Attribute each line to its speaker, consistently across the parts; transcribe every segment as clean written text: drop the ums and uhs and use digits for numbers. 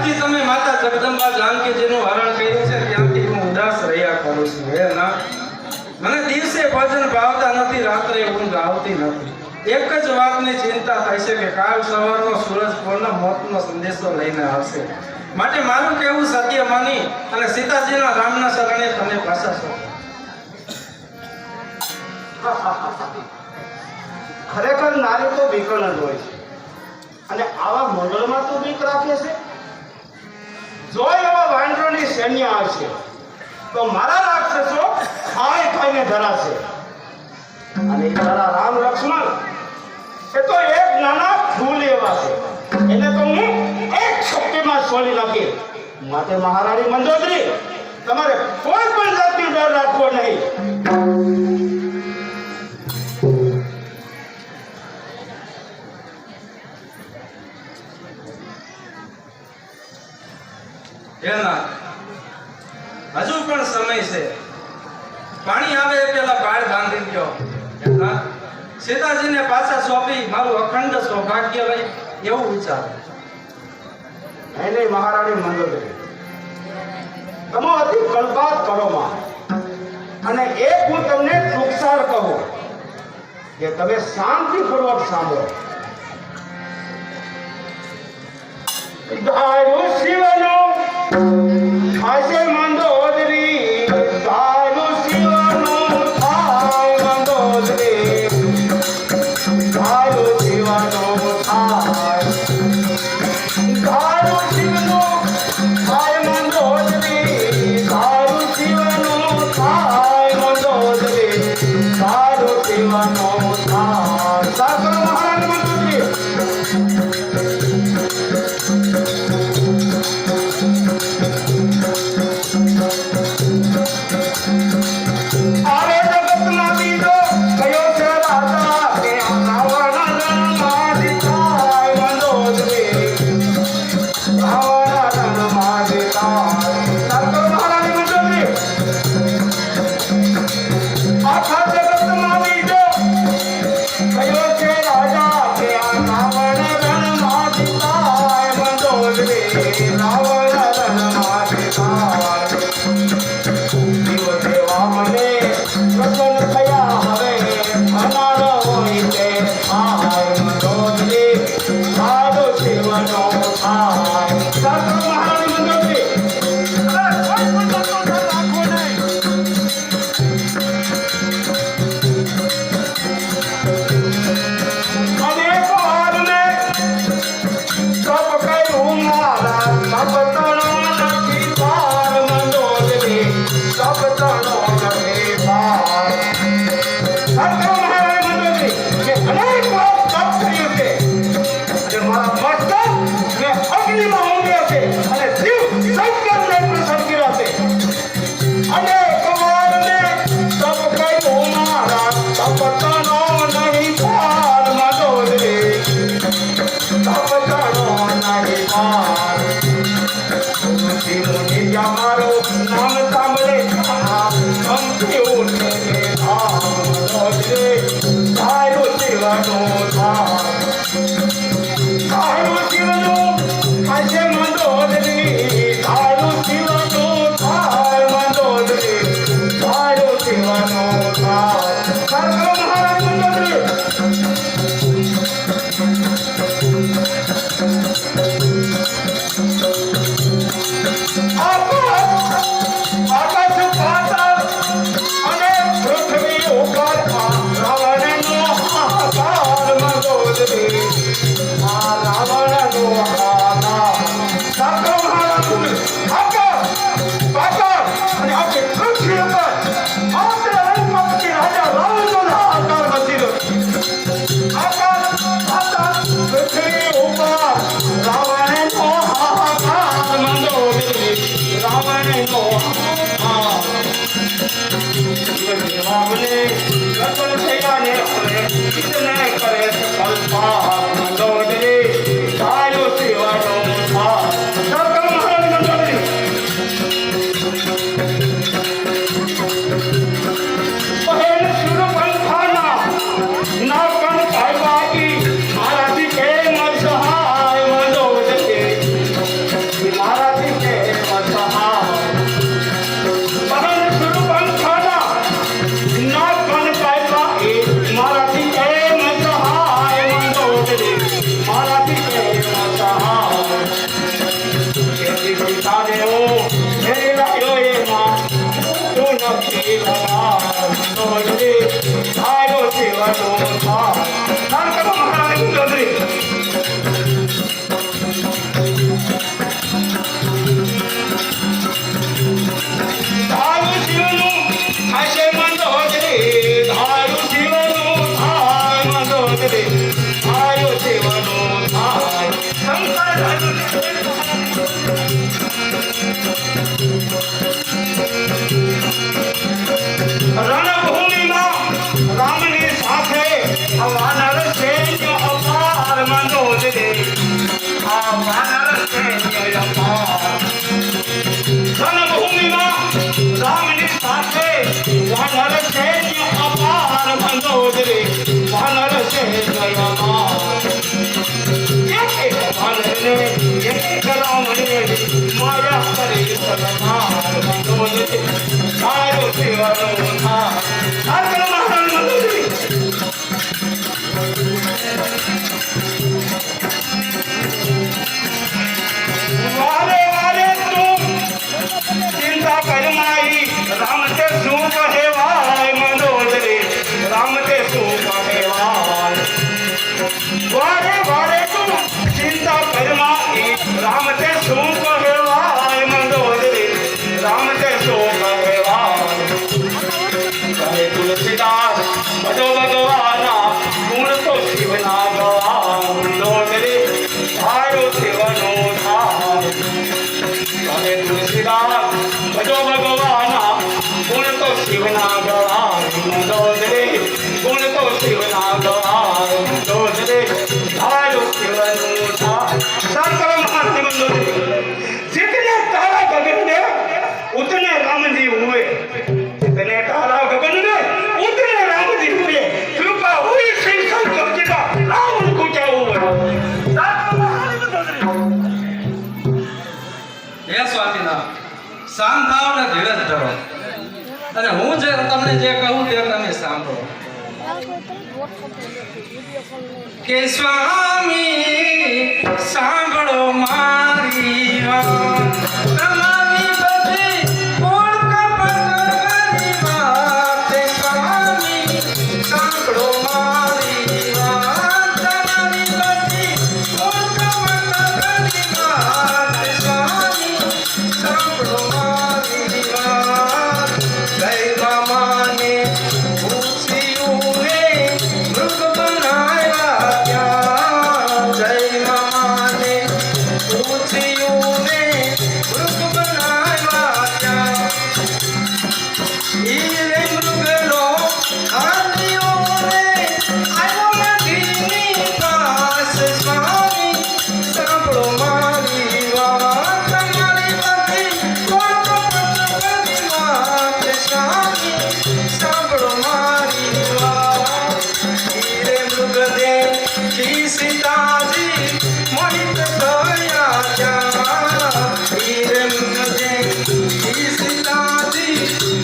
Speaker 1: જ્યારથી તમે માતા જગદંબા જાનકીજીનું હરણ કર્યું છે ત્યાંથી હું ઉદાસ રહ્યા કરું છું. હે ના, મને દિવસે ભજન ભાવતા નથી, રાત્રે ઊંઘ આવતી નથી. એક જ વાતની ચિંતા થાય છે કે કાલ સવારનો સૂરજ પૂર્ણ મોતનો સંદેશો લઈને આવશે. માટે મારું કહેવું સત્ય માની અને સીતાજીના રામના શરણે તમે પાછા છો.
Speaker 2: ખરેખર નારી તો બીકણ જ હોય છે અને આવા મંડળમાં તો બીક રાખે છે. જો એવા વાંદરોની સૈન્ય આવશે તો મારા રાક્ષસો ખાઈને ધરાશે. અને તારા રામ લક્ષ્મણ એ તો એક નાના ફૂલ એવા છે, એને તો હું એક શક્તિમાં છોડી નાખી. માટે મહારાણી મંદોદરી, તમારે કોઈ પણ જાતની ડર રાખવો નહીં.
Speaker 1: હજુ પણ સમય છે. પાણી આવે એ પેલા બાળ બાંધી ગયો. સીતાજીને પાછા સોંપી મારું અખંડ સૌભાગ્ય લઈ એવું વિચાર.
Speaker 2: નહીં મહારાણી મંદોદરી, તમે અતિ કલ્પાત કરો માં. અને એક હું તમને ટૂંકસાર કહું કે તમે શાંતિપૂર્વક સાંભળો. ધારો શિવનો ખાસે મંદોદરી, ધારો શિવનો થાય મંદોદરી, ધારો શિવનો થાય, ધારો શિવનો થાય મંદોદરી, ધારો શિવનો થાય મંદોદરી, ધારો શિવનો થાય. સાકર મહારાજ મંદોદરી નથી રમાર મંદોદરી તારો સેવાનો થાળ નામ કરો મહારાણી મંદોદરી તારું શિવનું થશે મંદોદરી તારું શિવનું થાય મંદોદરી તારો સેવાનો થાય શંકર રણભૂમિમાં રામની સાથે વાનર સૈન્ય અપાર મંદોદરી આ વાનર સૈન્ય અપાર રણભૂમિમાં રામની સાથે વાનર સૈન્ય અપાર મંદોદરી વાનર સૈન્ય અપાર એક વાનરને એક રામને માયા કરી સરદાર મંદોદરી તારો સેવાનો થાળ સાકર મહારાણી મંદોદરી વારે વારે તું ચિંતા કરમાઈ રામ તે શું કહેવાય મંદોદરી રામ તે શું કહેવાય વારે વારે તું ચિંતા કરમાઈ રામ તે શું કહેવાય મંદોદરી રામ તે શું કહેવાય કહે તુલસીદાસ ભજો ભગવાના ગુણ તો શિવના ગવા મંદોદરી તારો સેવાનો થાળ કહે તુલસીદાસ ભજો ભગવાના ગુણ તો શિવના ગવા મંદોદરી ગુણ તો શિવના ગવા મંદોદરી તારો સેવાનો થાળ શંકર મહારાણી મંદોદરી जितने तारा गगन में उतने राम जी हुए जितने तारा गगन में उतने राम जी हुए कृपा हुई श्री शंकर जी का राम उनको क्या हुआ
Speaker 1: હે સ્વાતિનાથ શાંત થાઓ ને ધીરજ ધરો અને હું જે તમને જે કહું તે તમે સાંભળો કે સ્વામી સાંભળો મારી વાત તમારી બધી કોણ કપટની વાત સ્વામી સાંભળો મારી વાત તમારી બધી કોણ કપટની વાત સ્વામી સાંભળો મારી વાત જય મામાને પૂછ્યું રે મૃગ બનાવ્યા ક્યાં જય મામાને પૂછ્યું રે મૃગ બનાવ્યા ક્યાં ઈ રે મૃગનો હાથીઓ રે આવ્યો નદીની પાસ સ્વામી સાંભળો મારી વાત તમારી બધી કોણ કપટની વાત સ્વામી સાંભળો મારી વાત ઈ રે મૃગદે કી સીતાજી મોહિત થયા ક્યાં ઈ રે મૃગદે કી સીતાજી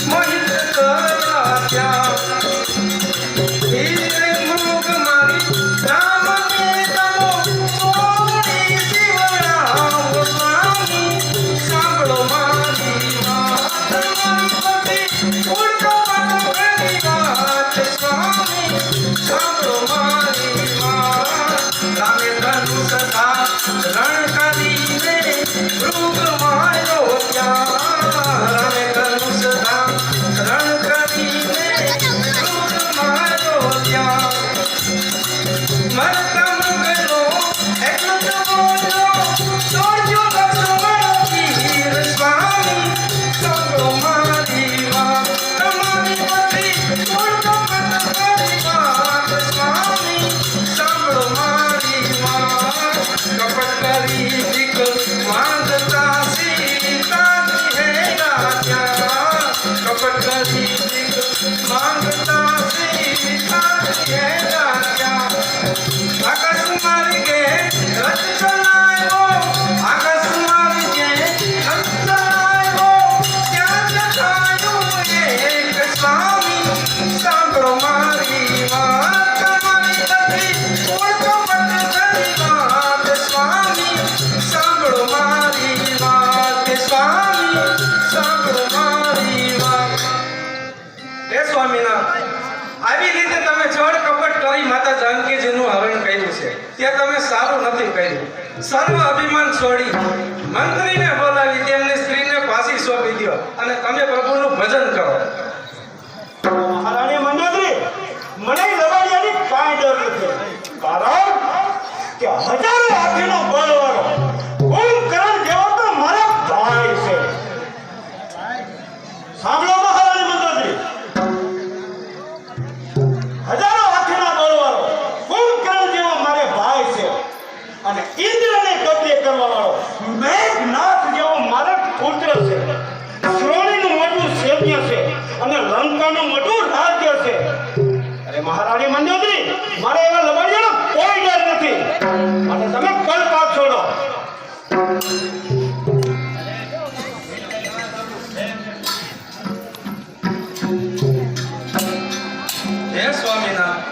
Speaker 1: મોહિત થયા ક્યાં ઈ રે મૃગ મારી રામને તમો છોડી શિવરામ સ્વામી સાંભળો મારી વાત તમારી બધી કોણ કપટની વાત સ્વામી સાંભળો મારી વાત રામે ધનુષ સદા રણ કરીને મૃગ માર્યો ત્યાં રામે ધનુષ સદા રણ કરીને મૃગ માર્યો ત્યાં મરતા મૃગનો એટલો જ બોલ્યો દોડજો લક્ષ્મણ વીર સ્વામી સાંભળો મારી વાત તમારી બધી કોણ કપટની વાત સ્વામી સાંભળો મારી વાત કપટ કરી ભીખ માંગતા સીતાજી હેરા ત્યાં કપટ કરી ભીખ માંગતા સીતાજી હેરા ત્યાં આકાશ મારી કે રથ ચલાવ્યો આકાશ મારી કે રથ ચલાવ્યો ત્યાં જતાયું એક સ્વામી સાંભળો મારી વાત તમારી બધી કોણ કપટની વાત સ્વામી સાંભળો મારી વાત સ્વામી સાંભળો મારી વાત સર્વ અભિમાન છોડી મંત્રીને બોલાવી તેમની સ્ત્રીને પાછી સોંપી દો અને તમે પ્રભુનું ભજન કરો.
Speaker 2: મહારાણી મંદોદરી, મને લવાડિયાની કાંઈ ડર નથી. કારણ કે હજારો હાથીનો બળવાળો કુંભકર્ણ જેવો તો મારા ભાઈ છે. સાંભળો મહારાણી મંદોદરી, હજારો હાથીના બળવાળો કુંભકર્ણ જેવો મારે ભાઈ છે અને ઇન્દ્રને કબજે કરવા વાળો મેઘનાથ જેવો મારો પુત્ર છે. શ્રોણીનું મોટું સૈન્ય છે અને લંકાનું મોટું રાજ્ય છે. અરે મહારાણી મંદોદરી, મારે એવા લબાડિયાનો કોઈ ડર નથી. અને તમે કલ્પાક છોડો.
Speaker 1: હે સ્વામિનાથ,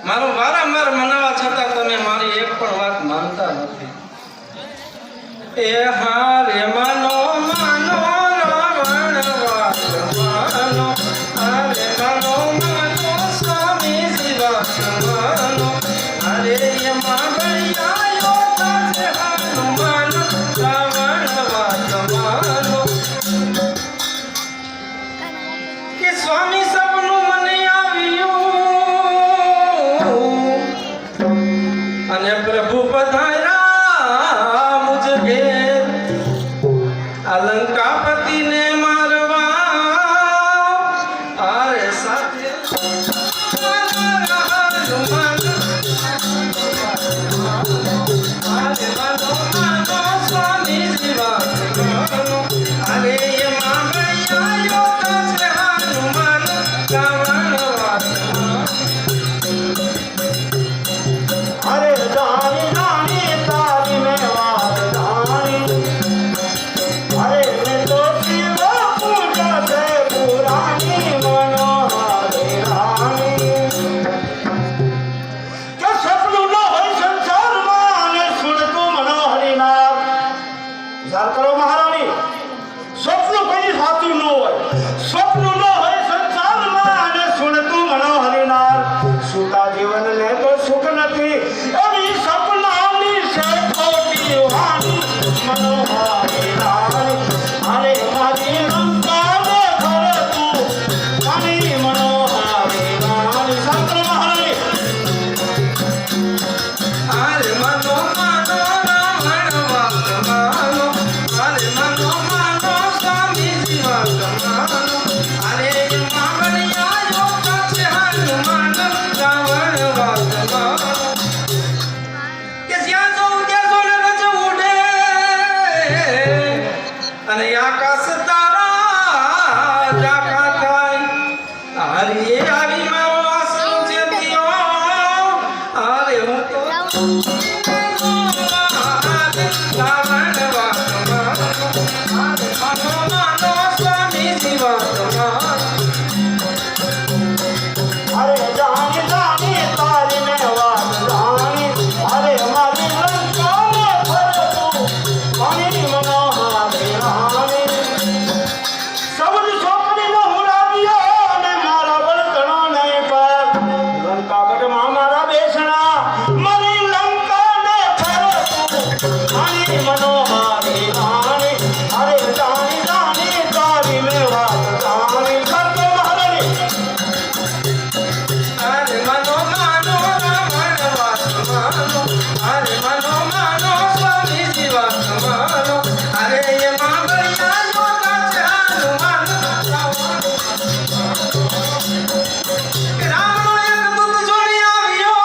Speaker 1: મારું વારંવાર મનાવા છતાં તમે મારી એક પણ વાત માનતા નથી. એ હારે માનો માનો રાવણ વાત માનો, હારે માનો માનો સ્વામીજી વાત માનો, હારે એમાં ગયાયો તાજે હનુમાન રાવણ વાત માનો. કે સ્વામી સપનું મને આવ્યું અને પ્રભુ પધાર્યા મુજ ઘેર, અલંકાપતિને મારવા આરે સાથે હનુમાન. આરે માનો માનો સ્વામીજી વાત માનો, આરે એમાં ગયાયો તાજે હનુમાન રાવણ વાત માનો.
Speaker 2: અરે જાણી જાણી તારી મેં વાત જાણી. અરે મેં તો શિવ પૂજા છે પુરાણી મનોહરી રાણી. કે સપનું ન હોય સંસારમાં અને સુનતું મનોહરી નામ. વિચાર કરો મહારાણી, સપનું કોઈ સાચું ન હોય. સપનું ન હોય સંસારમાં અને સુનતું મનોહરી નામ. સુતા જીવનને તો સુખ નથી, એવી સપનાની છે ખોટી વાણી મનોહરી રાણી. અરે મારી લંકાને ઘરે તું મારી મનોહરી રાણી. સાંભળો મહારાણી,
Speaker 1: આરે માનો માનો રાવણ વાત માનો, આરે માનો માનો સ્વામીજી વાત માનો, આરે એમાં ગયાયો તાજે હનુમાન રાવણ વાત માનો. કે જ્યાં જોઉં ત્યાં સોનરજ ઉડે અને આકાશ તારા ઝાંખા થાય. હારી આવી મારો આસરો છે દિયો, હારે હું તો રાવણ વાત માનો, હારે માનો માનો સ્વામીજી વાત માનો.
Speaker 2: અરે જાણી જાણી તારી મેં વાત જાણી. અરે મારી લંકાને ઘરે તું મારી મનોહરી રાણી. સૌદ સોંપડીનો હું લાવ્યો અને મારા બળતણો નહીં પર. લંકાગઢમાં મારા બેસણા મારી લંકાને ઘરે તું મારી મનોહરી રાણી. અરે જાણી જાણી તારી મેં વાત જાણી. કરતો મહારાણી,
Speaker 1: આરે માનો માનો રાવણ વાત માનો, આરે માનો માનો સ્વામીજી વાત માનો, આરે એમાં ગયાયો તાજે હનુમાન રાવણ વાત માનો. કે રામનો એક દૂત જોડી આવ્યો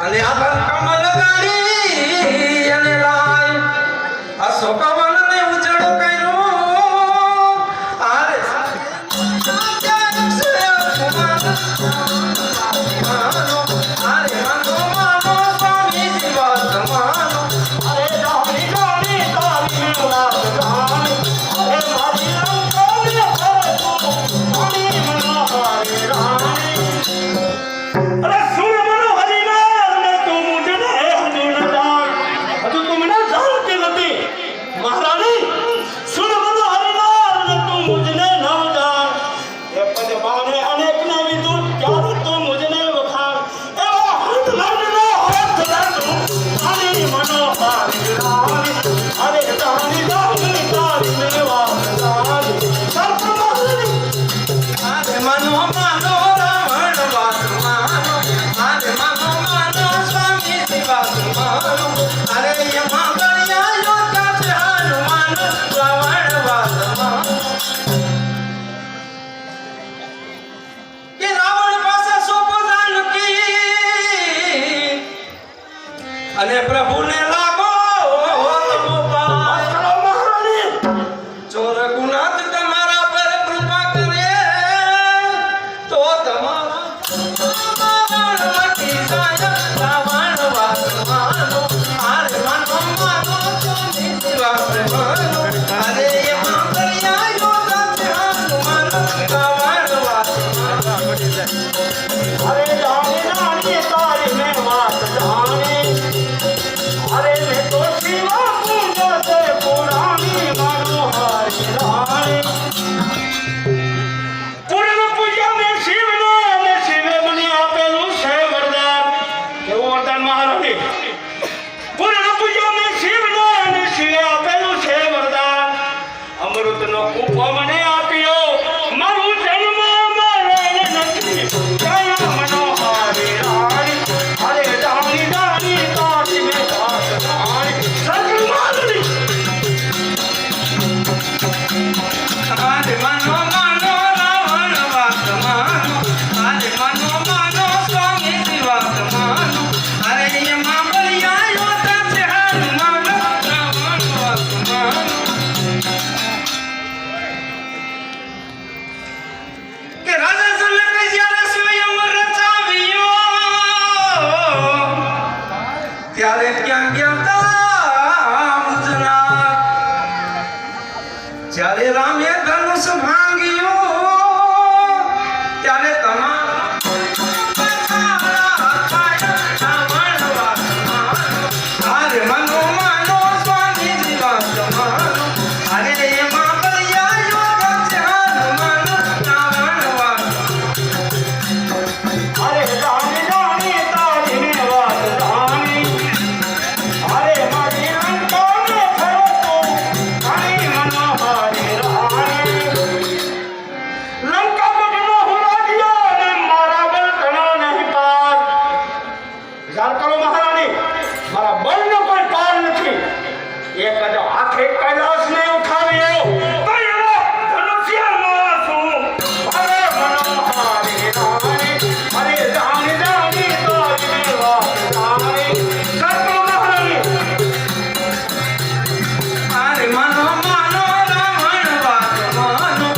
Speaker 1: અને આભા કમલ ગાડી અને લાય અશોક વનને ઉજળ કર્યું. આરે
Speaker 2: અરે જાણી જાણી તારી મેં વાત જાણી. અરે મારી લંકાને ઘરે તું મારી મનોહરી રાણી. અરે સુર મનોહરી નામ ને તું મુझे હજુ ન જાણ. હજુ તું મને જાણતી નથી. મહારાજ હાથે કૈલાસને ઉઠાવ્યો તો એવો ધનુષ્યમાં છું. અરે મનોહારી રાણી, અરે જાણી જાણી તારી વાત જાણી. સત્ય મહારાણી
Speaker 1: અરે માનો માનો રાવણ વાત માનો,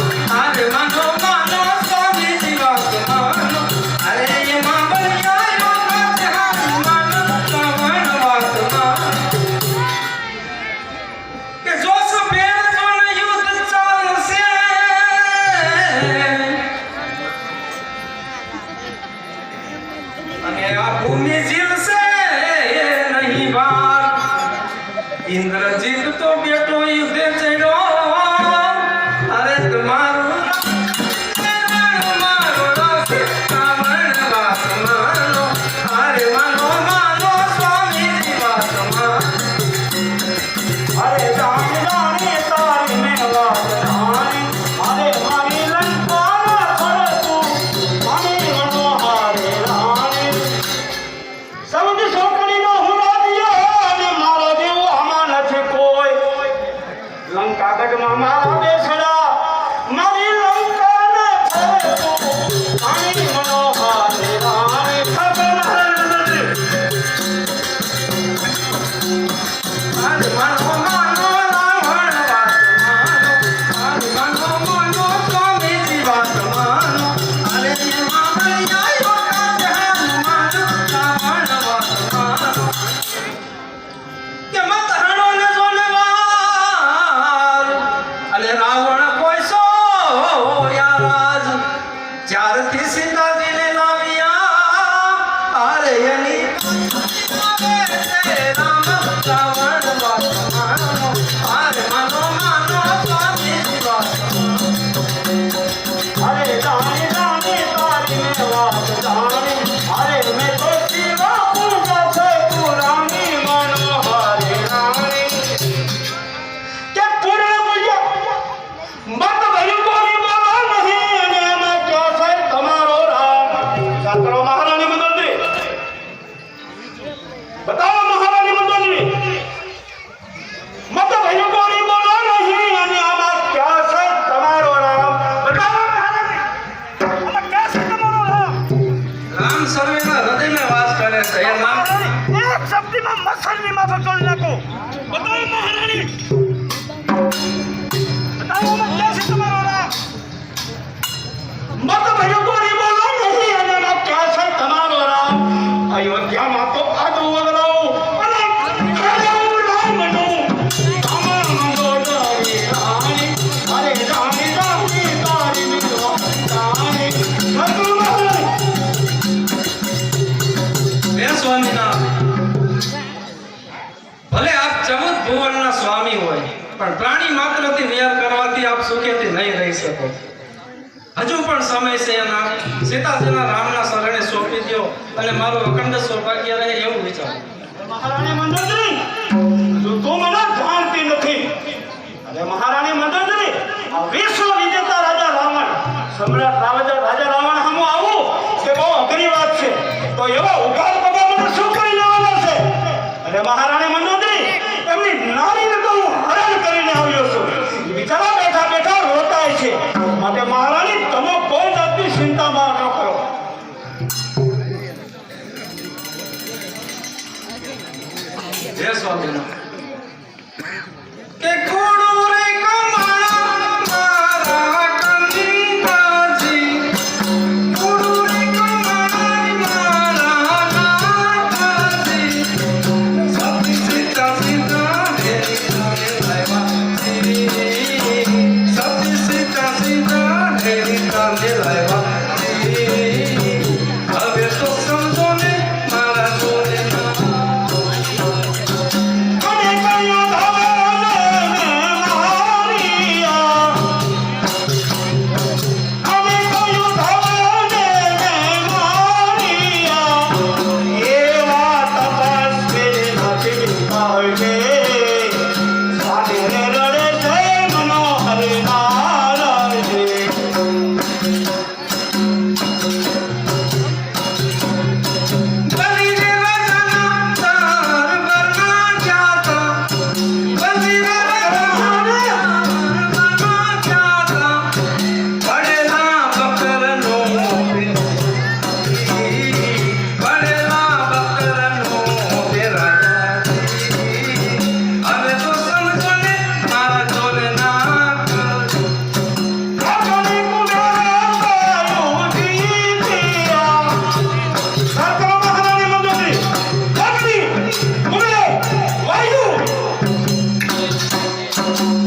Speaker 1: અરે માનો માનો સ્વામીજી વાત માનો, અરે એમાં બળિયાયો કાચે હાથ માનો રાવણ વાત માનો. કે જો સફેદ જોને યુદ્ધ ચાલશે, અને આ ભૂમિ ઝીલશે નહીં ભાર. ઇન્દ્રજીત તો બેટો યુદ્ધે ચડ્યો, અરે તમારું મારો રસ રાવણ વાત માનો, અરે માનો માનો સ્વામીજી વાત માનો.
Speaker 2: અરે જાણી જાણી તારી મેં વાત જાણી. અરે મારી લંકામાં ખડકું મારી મનોહારી રાણી. સૌથી સોકડીનો હું રાધ્યો અને મારો જેવો આમાં નથી કોઈ. લંકાગઢમાં મારા બેસડા મારી લંકાને ખડકું મારી મનોહારી રાણી. ખબર નથી.
Speaker 1: અરે માનો માનો રાવણ વાત માનો, અરે માનો માનો સ્વામીજી વાત માનો, અરે એમાં બળિયાયો કાચે હાથ માનો રાવણ વાત માનો. કે મત હણો ને જોને વાર, અને રાવણ કોઈસો યારાજ. જ્યારથી સીતાજીને લાવ્યા, અરે એની રામ રાવણ વાત માનો, અરે માનો માનો સ્વામીજી વાત માનો.
Speaker 2: અરે જાણી જાણી તારી મેં વાત જાણી. અરે મેં તો શિવા પૂજા છે પુરાણી મનોહારી રાણી. કે પૂર્ણ પૂજા મત ભયું કોઈ બોલો નહીં અને એમાં ક્યાં છે તમારો રામ. શાસ્ત્રો મહારાણી મંડળજી બતાવો મહારાણી મંડળજી મત ભયું કોઈ બોલો નહીં અને આમાં ક્યાં છે તમારો રામ. બતાવો મહારાણી આમાં ક્યાં છે તમારો રામ.
Speaker 1: રામ સર્વેના હૃદયમાં વાસ કરે છે. એ નામ
Speaker 2: એક શબ્દમાં મસલની માફક તોડી નાખો. બતાવો મહારાણી બતાવો આમાં ક્યાં છે તમારો રામ. મત ભયો કોઈ બોલો નહીં અને આમાં ક્યાં છે તમારો રામ. અયોધ્યામાં તો આદુ વગરાવું અને રાજાનું રામનું આમાં મંગોદરી રાણી. અરે રાણી રાણી તારી મિલવા રાણી. સતુ મહારાણી
Speaker 1: હે સ્વામિનારાયણ, ભલે આપ ચૌદ ભુવનના સ્વામી હોય, પણ પ્રાણી માત્રથી વેર કરવાથી આપ સુખેથી નહીં રહી શકો. હજુ પણ સમય છે એના સીતાજીના રામના શરણે સોંપી દો અને મારું અખંડ સૌભાગ્ય રહે એવું વિચારો.
Speaker 2: મહારાણી મંદોદરી તું મને જાણતી નથી. અરે મહારાણી મંદોદરી આ વિશ્વ વિજેતા રાજા રાવણ સમ્રાટ રાજા રાવણ સામે આવું કે બહુ અઘરી વાત છે. તો એવા ઉઘાડ પગા મને શું કરી લેવાના છે. અરે મહારાણી મંદોદરી એમની નારીને તો હું હરણ કરીને આવ્યો છું. બિચારા બેઠા બેઠા રોતાય છે. માટે મહારાણી તમે કોઈ જાતની ચિંતામાં ન કરો.
Speaker 1: જય સ્વામિનારાયણ. કે ઘોડો રે કમાણા મારા કંકાજી, ઘોડો રે કમાણા મારા નાથાજી. સતી સીતા સીતા હેરી કાને લાવ્યા, સતી સીતા સીતા હેરી કાને લાવ્યા. હવે તો સમજો ને મારા જોડે ના. છે